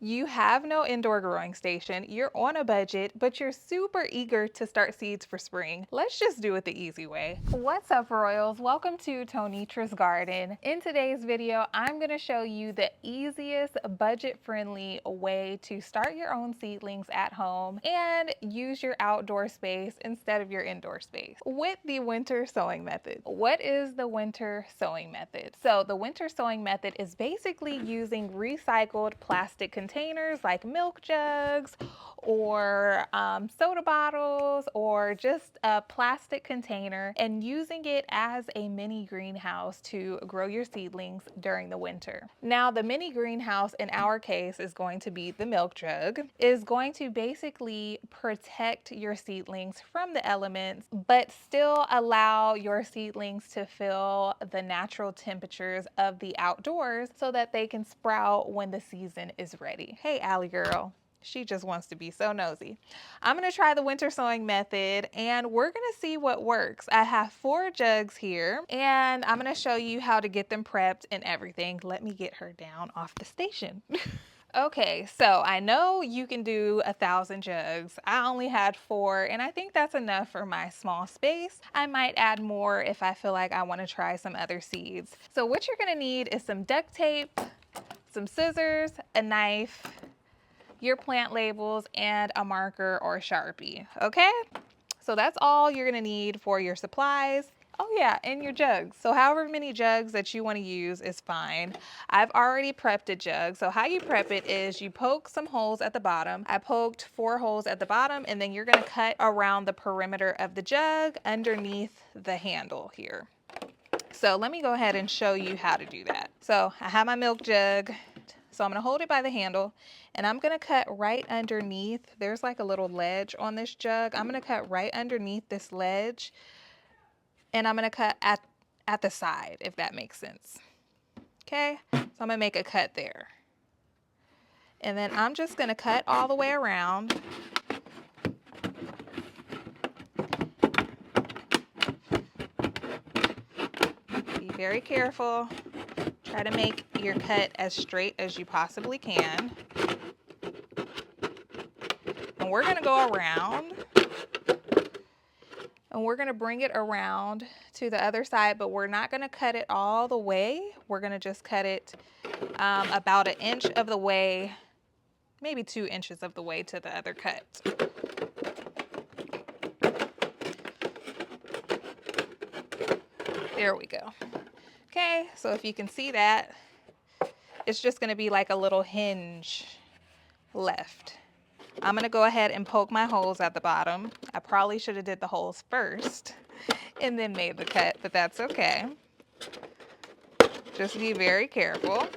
You have no indoor growing station, you're on a budget, but you're super eager to start seeds for spring. Let's just do it the easy way. What's up, Royals? Welcome to Tonitra's Garden. In today's video, I'm going to show you the easiest, budget-friendly way to start your own seedlings at home and use your outdoor space instead of your indoor space with the winter sowing method. What is the winter sowing method? So the winter sowing method is basically using recycled plastic containers like milk jugs or soda bottles or just a plastic container and using it as a mini greenhouse to grow your seedlings during the winter. Now, the mini greenhouse in our case is going to be the milk jug, is going to basically protect your seedlings from the elements, but still allow your seedlings to feel the natural temperatures of the outdoors so that they can sprout when the season is ready. Hey, Allie girl. She just wants to be so nosy. I'm going to try the winter sowing method and we're going to see what works. I have 4 jugs here and I'm going to show you how to get them prepped and everything. Let me get her down off the station. Okay, so I know you can do 1,000 jugs. I only had 4 and I think that's enough for my small space. I might add more if I feel like I want to try some other seeds. So what you're going to need is some duct tape, some scissors, a knife, your plant labels, and a marker or Sharpie, okay? So that's all you're gonna need for your supplies. Oh yeah, and your jugs. So however many jugs that you wanna use is fine. I've already prepped a jug. So how you prep it is you poke some holes at the bottom. I poked 4 holes at the bottom and then you're gonna cut around the perimeter of the jug underneath the handle here. So let me go ahead and show you how to do that. So I have my milk jug. So I'm going to hold it by the handle and I'm going to cut right underneath. There's like a little ledge on this jug. I'm going to cut right underneath this ledge and I'm going to cut at the side, if that makes sense. Okay, so I'm going to make a cut there. And then I'm just going to cut all the way around. Be very careful. Try to make your cut as straight as you possibly can. And we're going to go around and we're going to bring it around to the other side, but we're not going to cut it all the way. We're going to just cut it about 1 inch of the way, maybe 2 inches of the way to the other cut. There we go. Okay, so if you can see that, it's just going to be like a little hinge left. I'm going to go ahead and poke my holes at the bottom. I probably should have did the holes first and then made the cut, but that's okay. Just be very careful.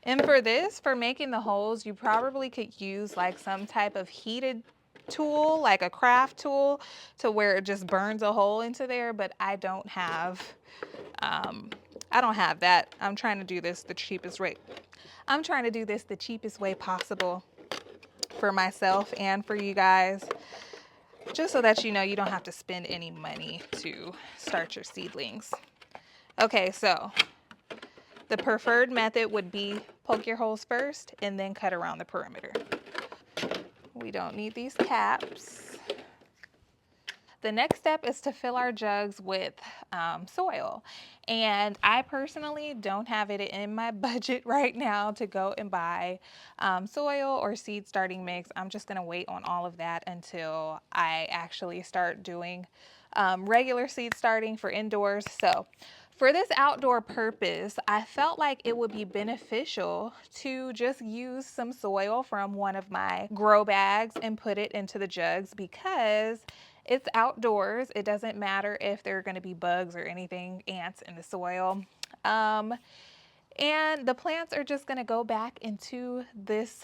And for this, for making the holes, you probably could use like some type of heated tool, like a craft tool, to where it just burns a hole into there, but I don't have that. I'm trying to do this the cheapest way. I'm trying to do this the cheapest way possible for myself and for you guys, just so that you know you don't have to spend any money to start your seedlings. Okay, so the preferred method would be poke your holes first and then cut around the perimeter. We don't need these caps. The next step is to fill our jugs with soil. And I personally don't have it in my budget right now to go and buy soil or seed starting mix. I'm just going to wait on all of that until I actually start doing regular seed starting for indoors. So for this outdoor purpose, I felt like it would be beneficial to just use some soil from one of my grow bags and put it into the jugs because it's outdoors. It doesn't matter if there are going to be bugs or anything, ants in the soil. And the plants are just going to go back into this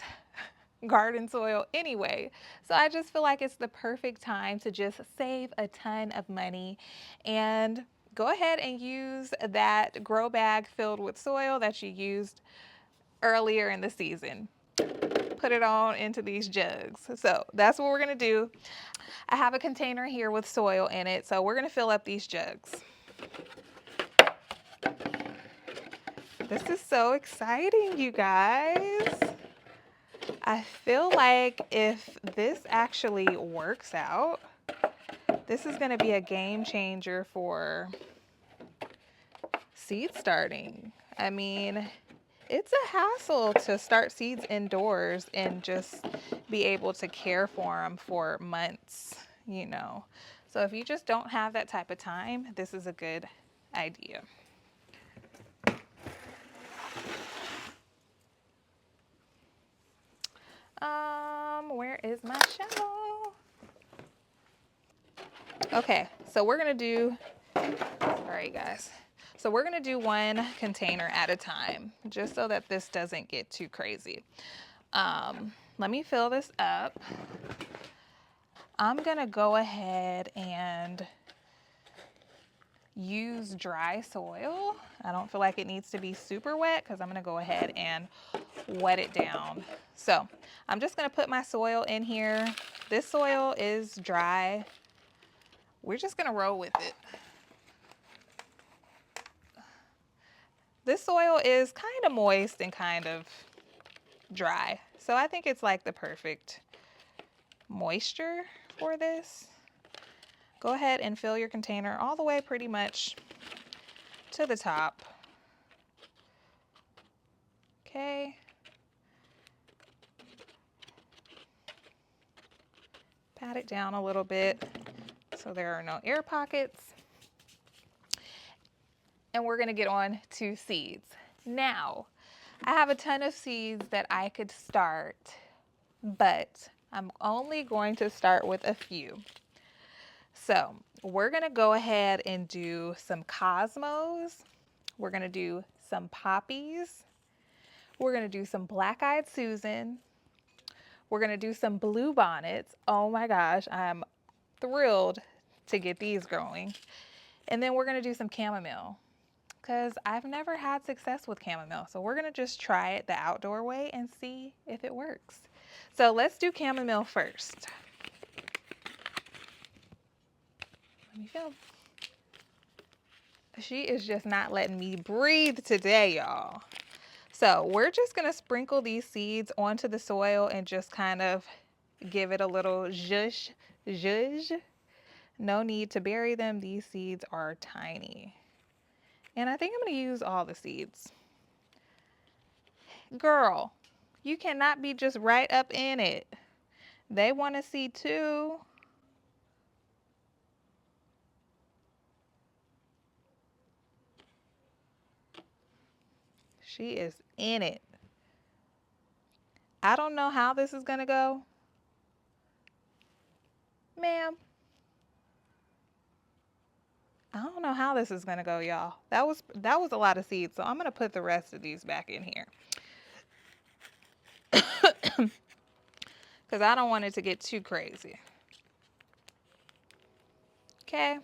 garden soil anyway. So I just feel like it's the perfect time to just save a ton of money and go ahead and use that grow bag filled with soil that you used earlier in the season. Put it on into these jugs. So that's what we're going to do. I have a container here with soil in it, so we're going to fill up these jugs. This is so exciting, you guys. I feel like if this actually works out, this is going to be a game changer for seed starting. I mean, it's a hassle to start seeds indoors and just be able to care for them for months, you know. So if you just don't have that type of time, this is a good idea. Where is my shovel? Okay, so we're gonna do, all right guys. So we're gonna do one container at a time, just so that this doesn't get too crazy. Let me fill this up. I'm gonna go ahead and use dry soil. I don't feel like it needs to be super wet because I'm gonna go ahead and wet it down. So I'm just gonna put my soil in here. This soil is dry. We're just gonna roll with it. This soil is kind of moist and kind of dry. So I think it's like the perfect moisture for this. Go ahead and fill your container all the way pretty much to the top. Okay. Pat it down a little bit so there are no air pockets. And we're gonna get on to seeds. Now, I have a ton of seeds that I could start, but I'm only going to start with a few. So we're gonna go ahead and do some cosmos. We're gonna do some poppies. We're gonna do some black-eyed Susan. We're gonna do some blue bonnets. Oh my gosh, I'm thrilled to get these growing. And then we're gonna do some chamomile because I've never had success with chamomile. So we're gonna just try it the outdoor way and see if it works. So let's do chamomile first. Let me feel. She is just not letting me breathe today, y'all. So we're just gonna sprinkle these seeds onto the soil and just kind of give it a little zhuzh, zhuzh. No need to bury them. These seeds are tiny. And I think I'm gonna use all the seeds. Girl, you cannot be just right up in it. They wanna see too. She is in it. I don't know how this is gonna go. Ma'am, I don't know how this is gonna go, y'all. That was a lot of seeds, so I'm gonna put the rest of these back in here. Because I don't want it to get too crazy. Okay.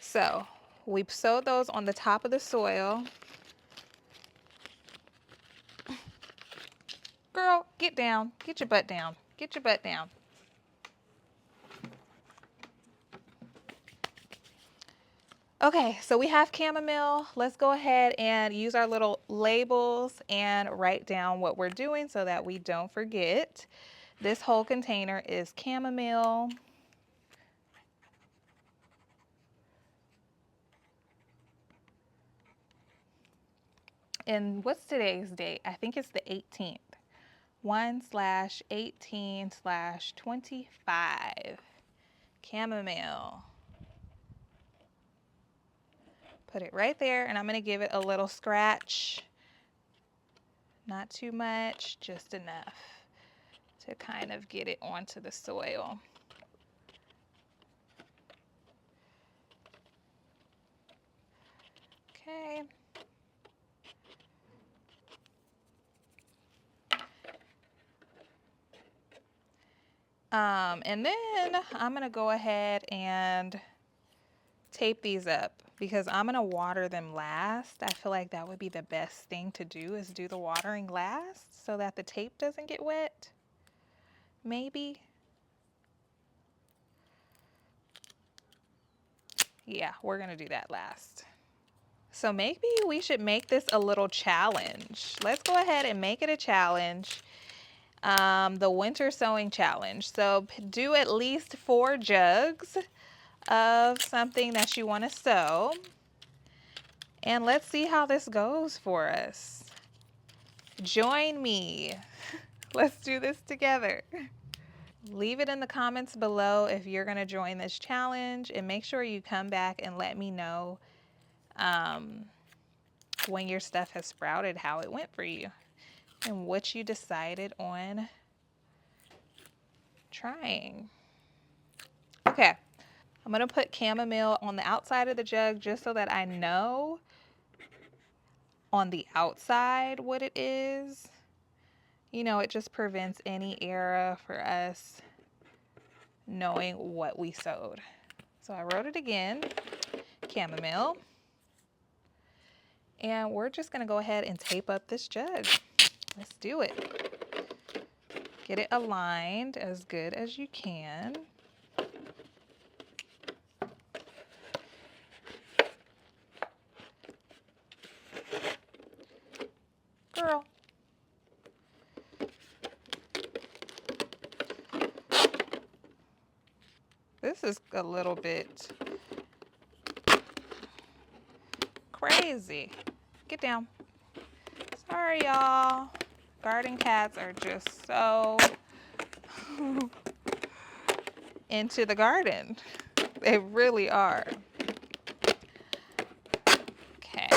So we sowed those on the top of the soil. Girl, get down. Get your butt down. Get your butt down. Okay, so we have chamomile. Let's go ahead and use our little labels and write down what we're doing so that we don't forget. This whole container is chamomile. And what's today's date? I think it's the 18th. 1/18/25. Chamomile. Put it right there, and I'm going to give it a little scratch. Not too much, just enough to kind of get it onto the soil. Okay. And then I'm going to go ahead and tape these up because I'm going to water them last. I feel like that would be the best thing to do, is do the watering last so that the tape doesn't get wet. Maybe. Yeah, we're gonna do that last. So maybe we should make this a little challenge. Let's go ahead and make it a challenge. The winter sowing challenge. So do at least 4 jugs of something that you want to sow. And let's see how this goes for us. Join me. Let's do this together. Leave it in the comments below if you're going to join this challenge, and make sure you come back and let me know when your stuff has sprouted, how it went for you and what you decided on trying. Okay, I'm going to put chamomile on the outside of the jug just so that I know on the outside what it is. You know, it just prevents any error for us knowing what we sowed. So I wrote it again, chamomile. And we're just gonna go ahead and tape up this jug. Let's do it. Get it aligned as good as you can. Girl. This is a little bit crazy. Get down. Sorry, y'all. Garden cats are just so into the garden. They really are. Okay,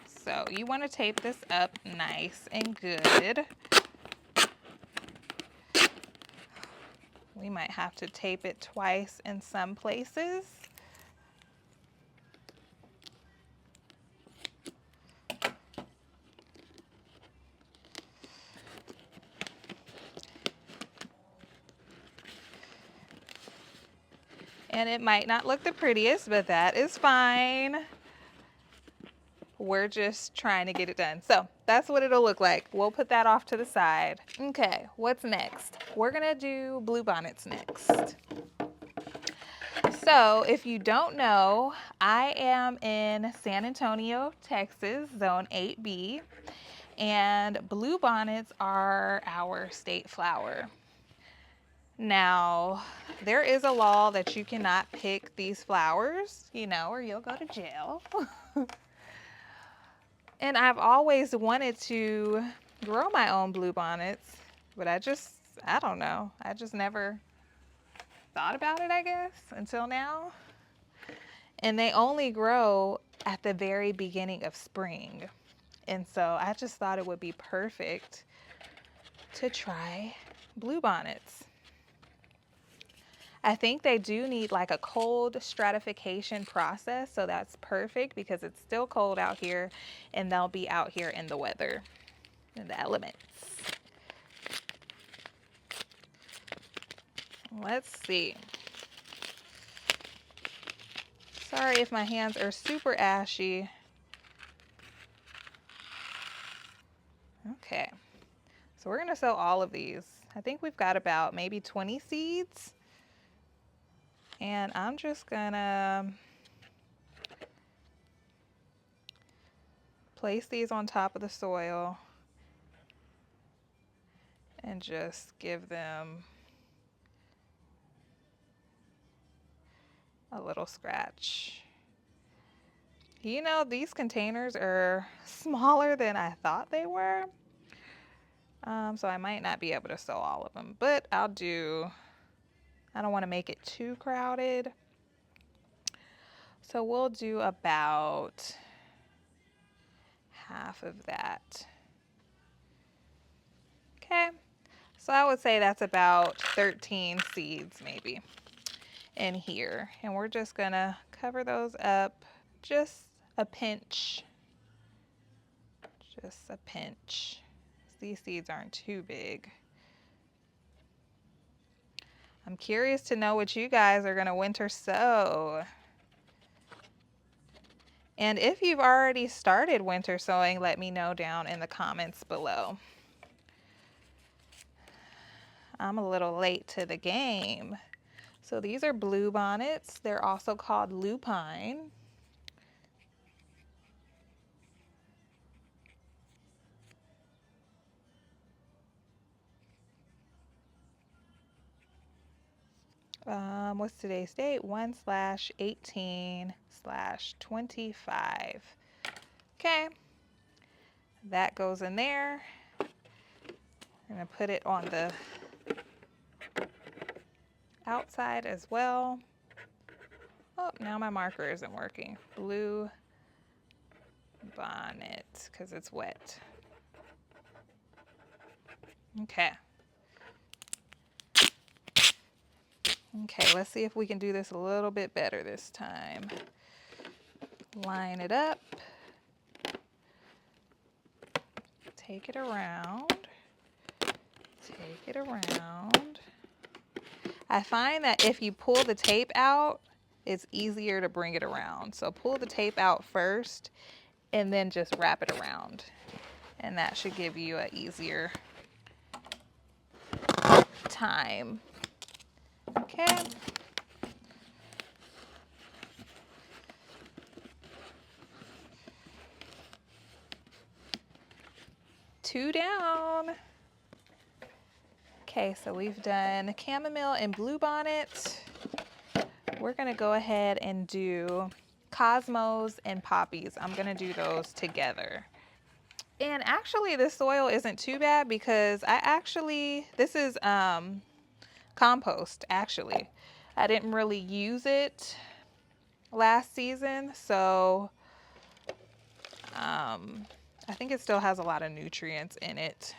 so you want to tape this up nice and good. We might have to tape it twice in some places. And it might not look the prettiest, but that is fine. We're just trying to get it done. So that's what it'll look like. We'll put that off to the side. Okay, what's next? We're gonna do blue bonnets next. So if you don't know, I am in San Antonio, Texas, zone 8B, and blue bonnets are our state flower. Now, there is a law that you cannot pick these flowers, you know, or you'll go to jail. And I've always wanted to grow my own blue bonnets, but I don't know. I just never thought about it, I guess, until now. And they only grow at the very beginning of spring. And so I just thought it would be perfect to try blue bonnets. I think they do need like a cold stratification process, so that's perfect because it's still cold out here and they'll be out here in the weather, in the elements. Let's see. Sorry if my hands are super ashy. Okay, so we're gonna sow all of these. I think we've got about maybe 20 seeds. And I'm just gonna place these on top of the soil and just give them a little scratch. You know, these containers are smaller than I thought they were. So I might not be able to sow all of them, but I don't want to make it too crowded. So we'll do about half of that. Okay, so I would say that's about 13 seeds maybe in here. And we're just gonna cover those up, just a pinch. Just a pinch. These seeds aren't too big. I'm curious to know what you guys are gonna winter sow. And if you've already started winter sowing, let me know down in the comments below. I'm a little late to the game. So these are blue bonnets. They're also called lupine. What's today's date? 1/18/25. Okay, that goes in there. I'm gonna put it on the outside as well. Oh, now my marker isn't working. Blue bonnet, because it's wet. Okay. Okay, let's see if we can do this a little bit better this time. Line it up. Take it around. Take it around. I find that if you pull the tape out, it's easier to bring it around. So pull the tape out first and then just wrap it around. And that should give you an easier time. Okay. Two down. Okay, so we've done chamomile and blue bonnet. We're gonna go ahead and do cosmos and poppies. I'm gonna do those together. And actually this soil isn't too bad because this is compost actually. I didn't really use it last season, so I think it still has a lot of nutrients in it.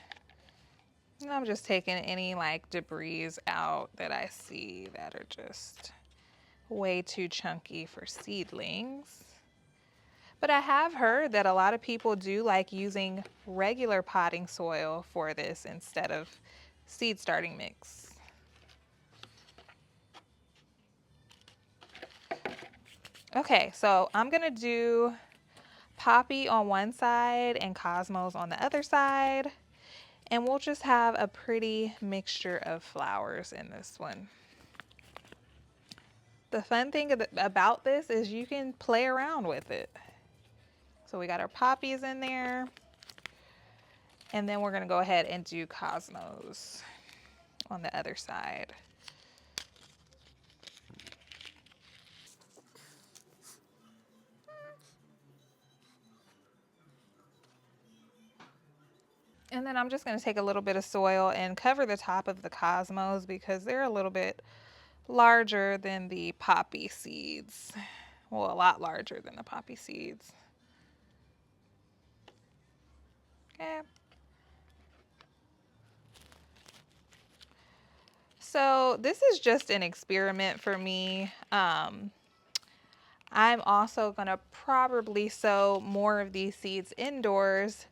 And I'm just taking any like debris out that I see that are just way too chunky for seedlings. But I have heard that a lot of people do like using regular potting soil for this instead of seed starting mix. Okay, so I'm gonna do poppy on one side and cosmos on the other side. And we'll just have a pretty mixture of flowers in this one. The fun thing about this is you can play around with it. So we got our poppies in there. And then we're gonna go ahead and do cosmos on the other side. And then I'm just gonna take a little bit of soil and cover the top of the cosmos because they're a little bit larger than the poppy seeds. Well, a lot larger than the poppy seeds. Okay. So this is just an experiment for me. I'm also gonna probably sow more of these seeds indoors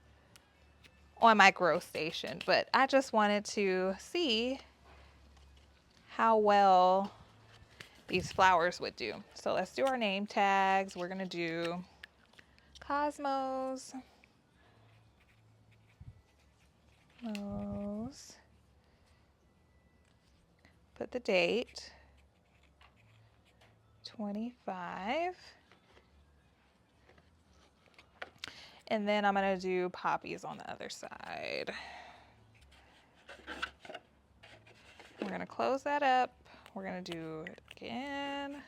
on my grow station, but I just wanted to see how well these flowers would do. So let's do our name tags. We're gonna do Cosmos. Put the date, 25. And then I'm gonna do poppies on the other side. We're gonna close that up. We're gonna do it again.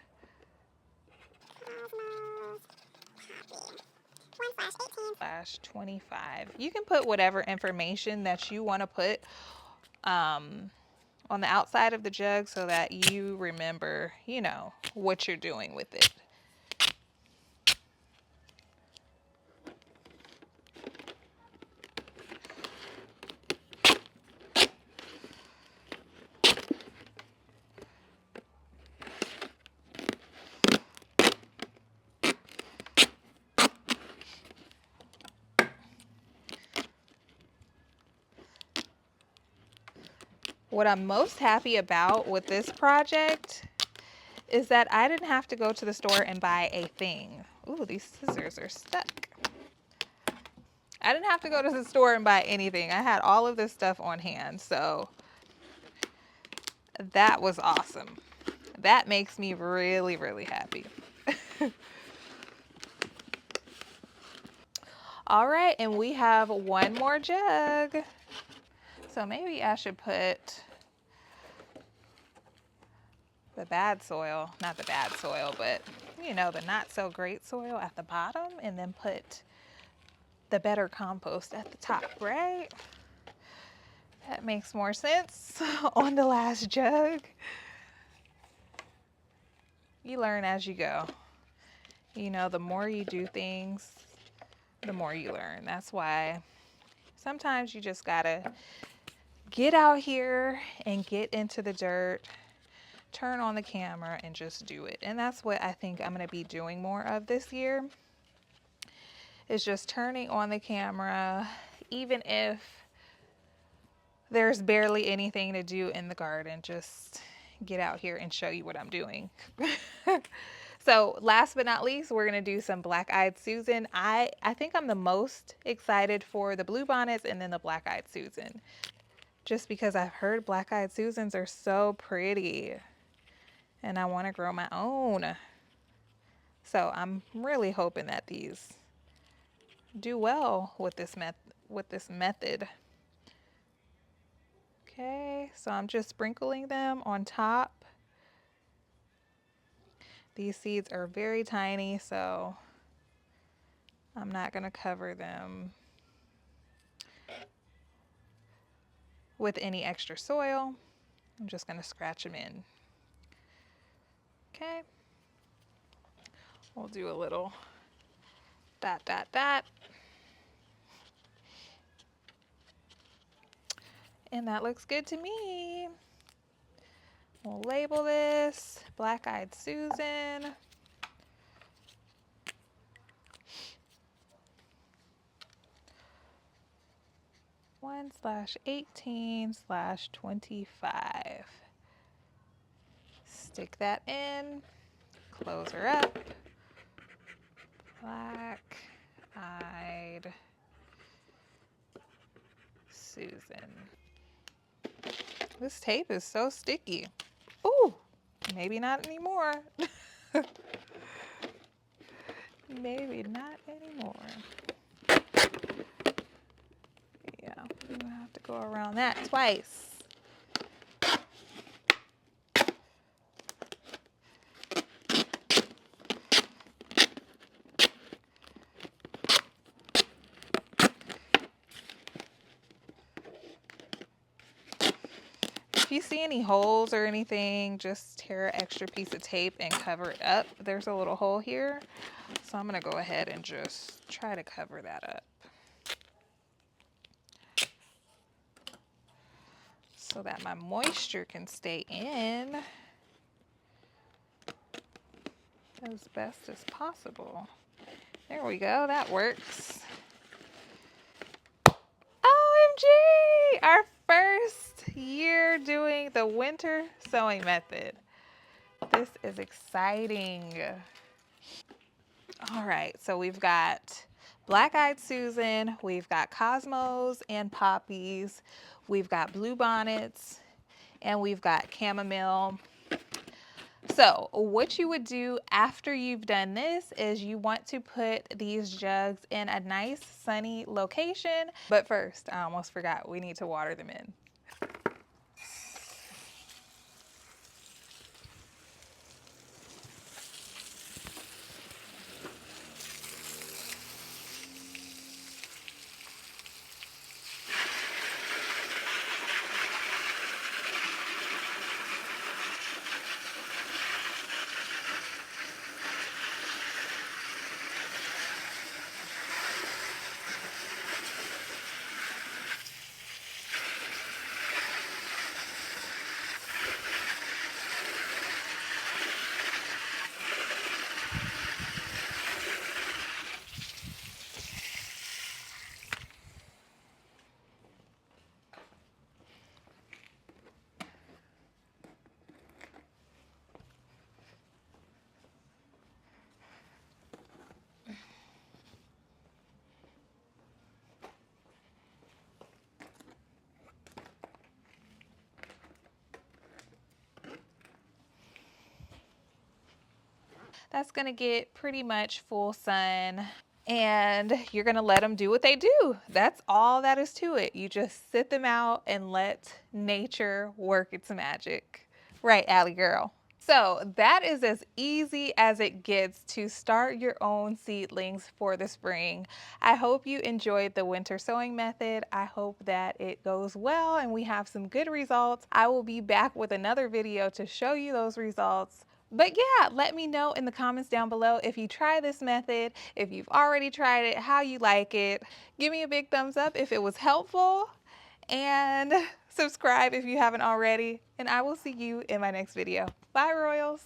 1/18/25. You can put whatever information that you want to put on the outside of the jug so that you remember, what you're doing with it. What I'm most happy about with this project is that I didn't have to go to the store and buy a thing. Ooh, these scissors are stuck. I didn't have to go to the store and buy anything. I had all of this stuff on hand, so that was awesome. that makes me really, really happy. All right, and we have one more jug. So maybe I should put the bad soil, not the bad soil, but you know, the not so great soil at the bottom, and then put the better compost at the top, right? That makes more sense on the last jug. You learn as you go. You know, the more you do things, the more you learn. That's why sometimes you just gotta get out here and get into the dirt, turn on the camera and just do it. And that's what I think I'm gonna be doing more of this year, is just turning on the camera, even if there's barely anything to do in the garden, just get out here and show you what I'm doing. So last but not least, we're gonna do some black-eyed Susan. I think I'm the most excited for the blue bonnets and then the black-eyed Susan, just because I've heard black-eyed Susans are so pretty and I wanna grow my own. So I'm really hoping that these do well with this method. Okay, so I'm just sprinkling them on top. These seeds are very tiny, so I'm not gonna cover them with any extra soil. I'm just gonna scratch them in. Okay, we'll do a little dot, dot, dot. And that looks good to me. We'll label this Black-Eyed Susan. /18/25. Stick that in, close her up. Black-Eyed Susan. This tape is so sticky. Ooh, maybe not anymore. Maybe not anymore. Yeah, I'm gonna have to go around that twice. If you see any holes or anything, just tear an extra piece of tape and cover it up. There's a little hole here, so I'm gonna go ahead and just try to cover that up, so that my moisture can stay in as best as possible. There we go, that works. OMG! Our first year doing the winter sowing method. This is exciting. All right, so we've got Black-Eyed Susan, we've got cosmos and poppies, we've got blue bonnets, and we've got chamomile. So what you would do after you've done this is you want to put these jugs in a nice sunny location. But first, I almost forgot, we need to water them in. That's gonna get pretty much full sun, and you're gonna let them do what they do. That's all that is to it. You just sit them out and let nature work its magic. Right, Allie girl? So that is as easy as it gets to start your own seedlings for the spring. I hope you enjoyed the winter sowing method. I hope that it goes well and we have some good results. I will be back with another video to show you those results. But yeah, let me know in the comments down below if you try this method, if you've already tried it, how you like it. Give me a big thumbs up if it was helpful, and subscribe if you haven't already. And I will see you in my next video. Bye, Royals.